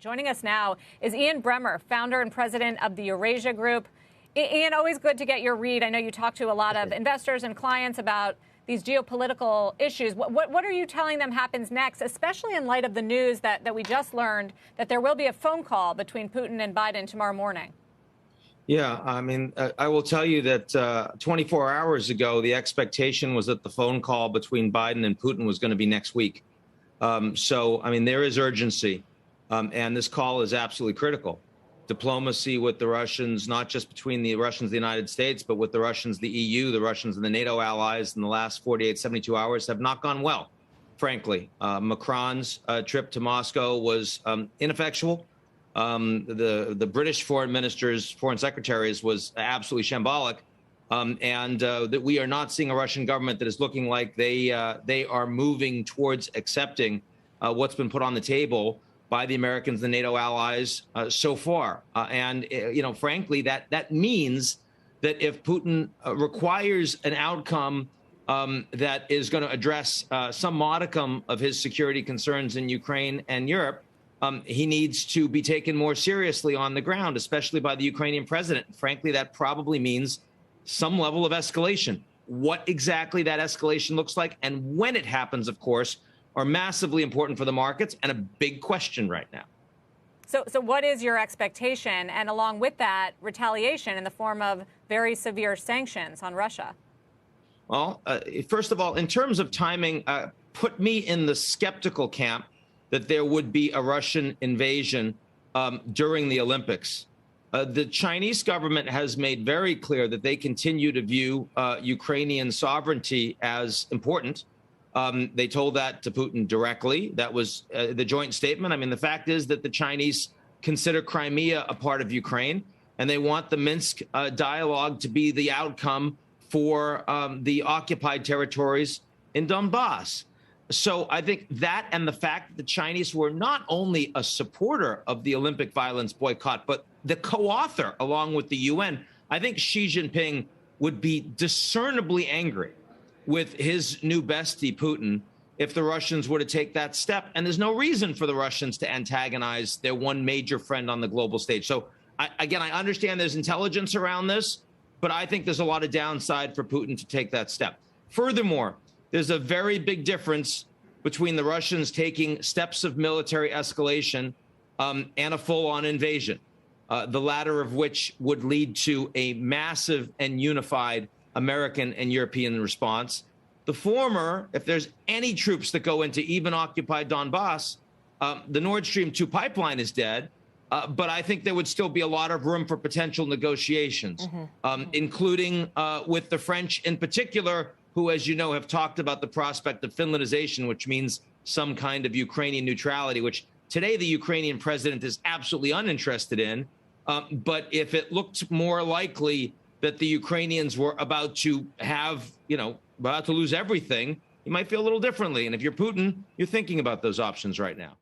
Joining us now is Ian Bremmer, founder and president of the Eurasia Group. Ian, always good to get your read. I know you talk to a lot of investors and clients about these geopolitical issues. What are you telling them happens next, especially in light of the news that we just learned that there will be a phone call between Putin and Biden tomorrow morning? Yeah, I mean, I will tell you that 24 hours ago, the expectation was that the phone call between Biden and Putin was going to be next week. So, I mean, there is urgency, and this call is absolutely critical. Diplomacy with the Russians, not just between the Russians and the United States, but with the Russians, the EU, the Russians and the NATO allies in the last 48, 72 hours have not gone well, frankly. Macron's trip to Moscow was ineffectual. The British foreign secretaries was absolutely shambolic. And that we are not seeing a Russian government that is looking like they are moving towards accepting what's been put on the table by the Americans and NATO allies so far. And, frankly, that means that if Putin requires an outcome that is going to address some modicum of his security concerns in Ukraine and Europe, he needs to be taken more seriously on the ground, especially by the Ukrainian president. Frankly, that probably means some level of escalation. What exactly that escalation looks like and when it happens, of course, are massively important for the markets and a big question right now. So what is your expectation? And along with that, retaliation in the form of very severe sanctions on Russia? Well, first of all, in terms of timing, put me in the skeptical camp that there would be a Russian invasion during the Olympics. The Chinese government has made very clear that they continue to view Ukrainian sovereignty as important. They told that to Putin directly. That was the joint statement. I mean, the fact is that the Chinese consider Crimea a part of Ukraine, and they want the Minsk dialogue to be the outcome for the occupied territories in Donbass. So I think that and the fact that the Chinese were not only a supporter of the Olympic violence boycott, but the co-author along with the UN, I think Xi Jinping would be discernibly angry with his new bestie, Putin, if the Russians were to take that step. And there's no reason for the Russians to antagonize their one major friend on the global stage. So, I understand there's intelligence around this, but I think there's a lot of downside for Putin to take that step. Furthermore, there's a very big difference between the Russians taking steps of military escalation and a full-on invasion, the latter of which would lead to a massive and unified American and European response. The former, if there's any troops that go into even occupied Donbass, the Nord Stream 2 pipeline is dead. But I think there would still be a lot of room for potential negotiations, including with the French in particular, who, as you know, have talked about the prospect of Finlandization, which means some kind of Ukrainian neutrality, which today the Ukrainian president is absolutely uninterested in. But if it looked more likely that the Ukrainians were about to have, about to lose everything, you might feel a little differently. And if you're Putin, you're thinking about those options right now.